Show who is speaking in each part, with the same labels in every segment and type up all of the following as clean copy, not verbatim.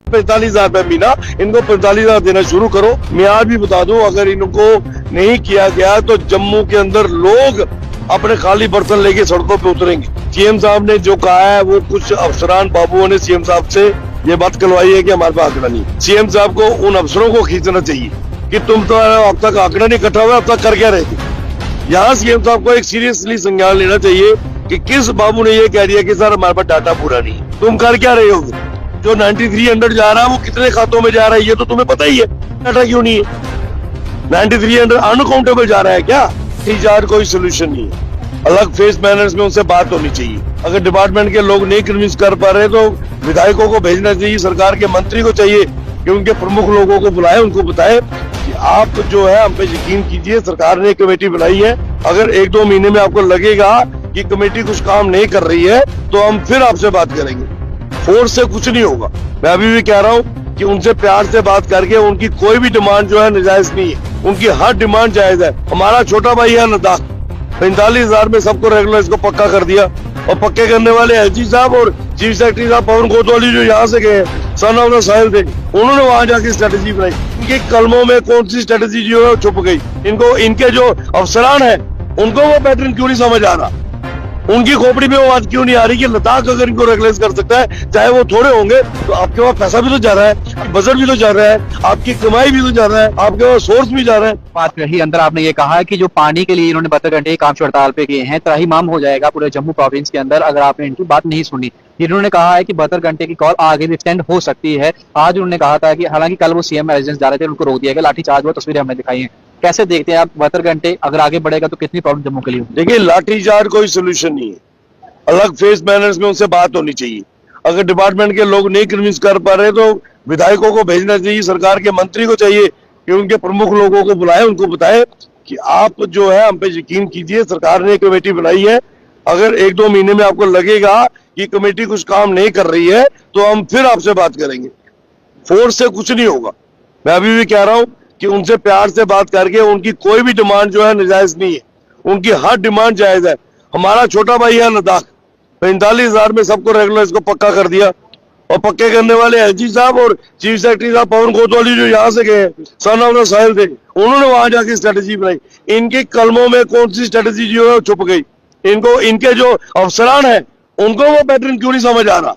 Speaker 1: 45,000 रुपए महीना, इनको 45,000 देना शुरू करो। मैं आज भी बता दूं, अगर इनको नहीं किया गया तो जम्मू के अंदर लोग अपने खाली बर्तन लेके सड़कों पे उतरेंगे। सीएम साहब ने जो कहा है, वो कुछ अफसरान बाबुओं ने सीएम साहब से ये बात करवाई है कि हमारे पास आंकड़ा नहीं। सीएम साहब को उन अफसरों को खींचना चाहिए कि तुम तो अब तक आंकड़ा नहीं इकट्ठा हुआ, अब तक कर क्या रहे थे। यहाँ सीएम साहब को एक सीरियसली संज्ञान लेना चाहिए कि किस बाबू ने ये कह दिया कि सर हमारे पास डाटा पूरा नहीं है, तुम कर क्या रहे हो। जो 9300 जा रहा है वो कितने खातों में जा रहा है ये तो तुम्हें पता ही है, डाटा क्यों नहीं है। 9300 अनकाउंटेबल जा रहा है क्या? टीचार कोई सोल्यूशन नहीं है। अलग फेस मैनर्स में उनसे बात होनी चाहिए। अगर डिपार्टमेंट के लोग नहीं कन्विंस कर पा रहे तो विधायकों को भेजना चाहिए, सरकार के मंत्री को चाहिए कि उनके प्रमुख लोगों को बुलाए, उनको बताए कि आप जो है हम पे यकीन कीजिए, सरकार ने एक कमेटी बनाई है, अगर 1-2 महीने में आपको लगेगा कि कमेटी कुछ काम नहीं कर रही है तो हम फिर आपसे बात करेंगे। फोर्स से कुछ नहीं होगा। मैं अभी भी कह रहा हूँ कि उनसे प्यार से बात करके, उनकी कोई भी डिमांड जो है नाजायज नहीं है, उनकी हर डिमांड जायज है। हमारा छोटा भाई है लद्दाख, 45,000 में सबको रेगुलर इसको पक्का कर दिया, और पक्के करने वाले एलजी साहब और चीफ सेक्रेटरी साहब पवन कोतवाली जो यहाँ से गए, सन ऑफ द साहिल थे, उन्होंने वहां जाके स्ट्रेटेजी बनाई। इनके कलमों में कौन सी स्ट्रेटेजी जो है छुप गई। इनको, इनके जो अफसरान है उनको वो पैटर्न क्यों नहीं समझ आ रहा, उनकी खोपड़ी में वो बात क्यों नहीं आ रही कि लद्दाख अगर इनको रेगुलाइज कर सकता है, चाहे वो थोड़े होंगे, तो आपके पास पैसा भी तो जा रहा है, बजट भी तो जा रहा है, आपकी कमाई भी तो जा रहा है, आपके पास सोर्स भी जा रहा है।
Speaker 2: बात रही अंदर, आपने ये कहा कि जो पानी के लिए इन्होंने 72 घंटे काम हड़ताल पे किए हैं, त्राहिमाम हो जाएगा पूरे जम्मू प्रोविंस के अंदर अगर आपने इनकी बात नहीं सुनी। इन्होंने कहा है कि 72 घंटे की कॉल आगे भी एक्सटेंड हो सकती है। आज उन्होंने कहा था कि हालांकि कल वो सीएम रेजिडेंस जा रहे थे, उनको रोक दिया गया, लाठीचार्ज हुआ, तस्वीरें हमने दिखाई हैं। कैसे देखते हैं आप 72 घंटे अगर आगे बढ़ेगा तो कितनी प्रॉब्लम जम्मू के लिए?
Speaker 1: देखिए, लाठीचार्ज कोई सोल्यूशन नहीं है। अलग फेस मैनर्स में उनसे बात होनी चाहिए। अगर डिपार्टमेंट के लोग नहीं कन्विंस कर पा रहे तो विधायकों को भेजना चाहिए, सरकार के मंत्री को चाहिए कि उनके प्रमुख लोगों को बुलाए, उनको बताए कि आप जो है हम पे यकीन कीजिए, सरकार ने एक कमेटी बनाई है, अगर 1-2 महीने में आपको लगेगा कि कमेटी कुछ काम नहीं कर रही है तो हम फिर आपसे बात करेंगे। फोर्स से कुछ नहीं होगा। मैं अभी भी कह रहा हूं कि उनसे प्यार से बात करके, उनकी कोई भी डिमांड जो है नाजायज नहीं है, उनकी हर डिमांड जायज है। हमारा छोटा भाई है लद्दाख, 45,000 में सबको रेगुलर इसको पक्का कर दिया, और पक्के करने वाले एलजी साहब और चीफ सेक्रेटरी साहब पवन कोतवाली जो यहाँ से गए, सन ऑफ द साहिल थे, उन्होंने वहां जाके स्ट्रेटेजी बनाई। इनके कलमों में कौन सी स्ट्रेटेजी जो है छुप गई। इनको, इनके जो अफसरान है उनको वो पैटर्न क्यों नहीं समझ आ रहा,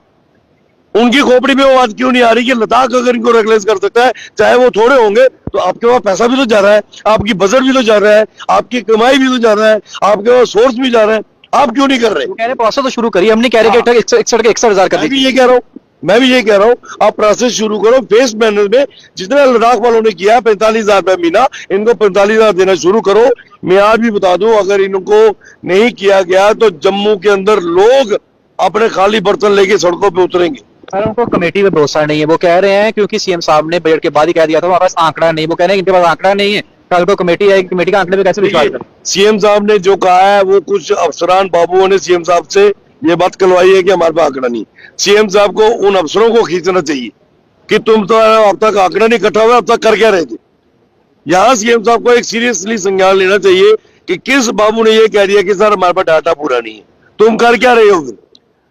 Speaker 1: उनकी खोपड़ी में वो बात क्यों नहीं आ रही कि लद्दाख अगर इनको रेगुलाइज कर सकता है, चाहे वो थोड़े होंगे, तो आपके पास पैसा भी तो जा रहा है, आपकी बजट भी तो जा रहा है, आपकी कमाई भी तो जा रहा है, आपके पास सोर्स भी जा रहा है, आप क्यों नहीं कर रहे?
Speaker 2: कह रहे प्रोसेस तो शुरू करिए, हम नहीं कह रहे कि 61,000 कर दीजिए।
Speaker 1: ये कह रहा हूँ, मैं भी ये कह रहा हूँ, आप प्रोसेस शुरू करो फेस मैनर में। जितना लद्दाख वालों ने किया 45,000 रुपए महीना, इनको 45,000 देना शुरू करो। मैं आज भी बता दूं, अगर इनको नहीं किया गया तो जम्मू के अंदर लोग अपने खाली बर्तन लेके सड़कों पे उतरेंगे।
Speaker 2: सर, उनको कमेटी पे भरोसा नहीं है। वो कह रहे हैं क्योंकि सीएम साहब ने बजट के बाद ही कह दिया था हमारे पास आंकड़ा नहीं। वो कह रहे हैं इनके पास आंकड़ा नहीं है, कल को कमेटी आएगी, कमेटी का आंकड़े पे कैसे विश्वास करें?
Speaker 1: सीएम साहब ने जो कहा है, वो कुछ अफसरान बाबुओं ने सीएम साहब से ये बात करवाई है कि हमारे पास आंकड़ा नहीं। सीएम साहब को उन अफसरों को खींचना चाहिए कि तुम तो अब तक आंकड़ा नहीं इकट्ठा हुआ, अब तक कर क्या रहे थे। यहाँ सीएम साहब को एक सीरियसली संज्ञान लेना चाहिए कि किस बाबू ने ये कह दिया कि सर हमारे पास डाटा पूरा नहीं है, तुम कर क्या रहे हो।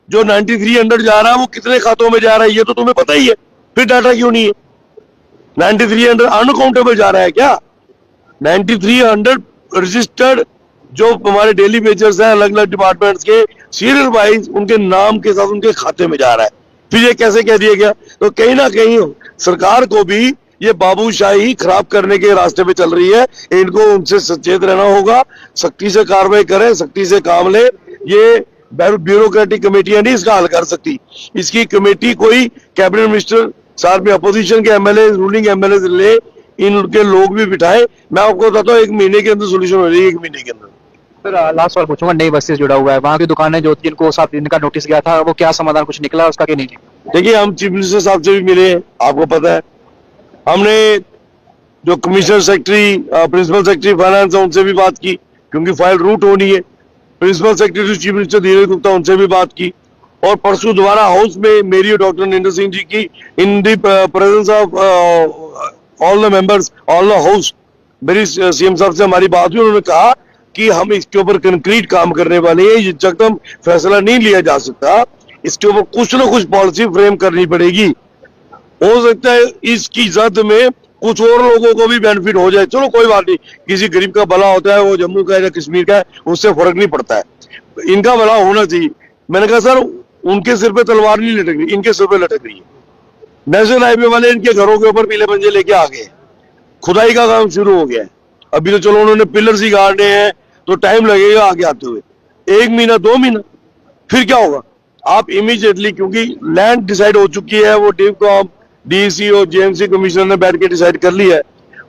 Speaker 1: जो 9300 जा रहा है वो कितने खातों में जा रहा है ये तो तुम्हें पता ही है, फिर डाटा क्यों नहीं है। 9300 अनकाउंटेबल जा रहा है क्या? 9300 रजिस्टर्ड जो हमारे डेली वेजर्स हैं अलग अलग डिपार्टमेंट्स के, सीरियल वाइज उनके नाम के साथ उनके खाते में जा रहा है, फिर ये कैसे कह दिया गया। तो कहीं ना कहीं सरकार को भी ये बाबूशाही खराब करने के रास्ते पे चल रही है। इनको उनसे सचेत रहना होगा, सख्ती से कार्रवाई करें, सख्ती से काम ले। ये ब्यूरोक्रेटिक कमेटियां नहीं इसका हल कर सकती। इसकी कमेटी कोई कैबिनेट मिनिस्टर, साथ में अपोजिशन के एमएलए, रूलिंग एमएलए ले, इनके लोग भी बिठाए। मैं आपको बताता हूँ 1 महीने के अंदर सोल्यूशन हो जाएगी, 1 महीने के अंदर।
Speaker 2: सर, लास्ट सवाल पूछूंगा, नई बस्ती से जुड़ा हुआ है, वहाँ की दुकानें जो जिनको 7 दिन का नोटिस गया था, वो क्या समाधान कुछ निकला उसका कि नहीं?
Speaker 1: देखिए, हम चीफ मिनिस्टर साहब से भी मिले हैं, आपको पता है। हमने जो commissioner secretary, principal secretary finance है, उनसे भी बात की, क्योंकि फाइल रूट होनी है। प्रिंसिपल सेक्रेटरी चीफ मिनिस्टर धीरज गुप्ता, उनसे भी बात की। और परसों दोबारा हाउस में मेरी और डॉक्टर नरेंद्र सिंह जी की in the presence of all the members, all the house, मेरी सीएम साहब से हमारी बात हुई। उन्होंने कहा कि हम इसके ऊपर कंक्रीट काम करने वाले हैं, ये एकदम फैसला नहीं लिया जा सकता, इसके ऊपर कुछ ना कुछ पॉलिसी फ्रेम करनी पड़ेगी। हो सकता है इसकी जद में कुछ और लोगों को भी बेनिफिट हो जाए, चलो कोई बात नहीं, किसी गरीब का भला होता है, वो जम्मू का है या कश्मीर का है, उससे फर्क नहीं पड़ता है, इनका भला होना चाहिए। मैंने कहा सर उनके सिर पे तलवार नहीं लटक रही, इनके सिर पे लटक रही है। नेशनल हाईवे वाले इनके घरों के ऊपर पीले पंजे लेके आ गए, खुदाई का काम शुरू हो गया है। अभी तो चलो उन्होंने पिलर्स ही गाड़ने हैं तो टाइम लगेगा आगे आते हुए, 1 महीना 2 महीना, फिर क्या होगा? आप इमीडिएटली, क्योंकि लैंड डिसाइड हो चुकी है, वो डिवकॉम, डीसी और जेएमसी कमिश्नर ने बैठ के डिसाइड कर लिया है,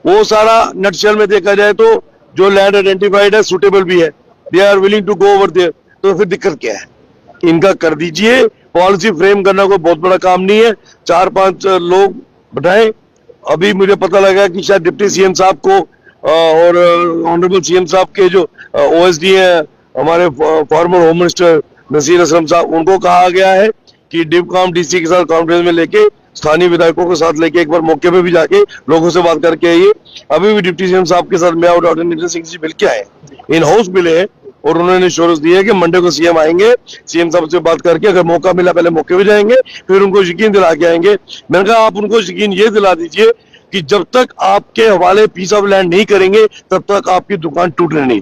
Speaker 1: वो सारा नटशेल में देखा जाए तो जो लैंड आइडेंटिफाइड है सुटेबल भी है, they are willing to go over there, तो फिर दिक्कत क्या है? इनका कर दीजिए। पॉलिसी फ्रेम करना कोई बहुत बड़ा काम नहीं है, 4-5 लोग बैठाएं। अभी मुझे पता लगा कि शायद डिप्टी सीएम साहब को और ऑनरेबल सीएम साहब के जो ओएसडी हैं, हमारे former home minister Naseer Aslam साहब, उनको कहा गया है कि डिवकॉम डीसी के साथ कॉन्फ्रेंस में लेके, स्थानीय विधायकों के साथ लेके एक बार मौके पे भी जाके लोगों से बात करके आइए। अभी भी डिप्टी सीएम साहब के साथ मैं और डॉक्टर नितिन सिंह जी मिल के आए, इन हाउस मिले हैं, और उन्होंने इंश्योरेंस दिया है कि मंडे को सीएम आएंगे, सीएम साहब से बात करके अगर मौका मिला पहले मौके पे जाएंगे, फिर उनको यकीन दिला के आएंगे। मैंने कहा आप उनको यकीन ये दिला दीजिए कि जब तक आपके हवाले पीस ऑफ लैंड नहीं करेंगे तब तक आपकी दुकान टूटने नहीं।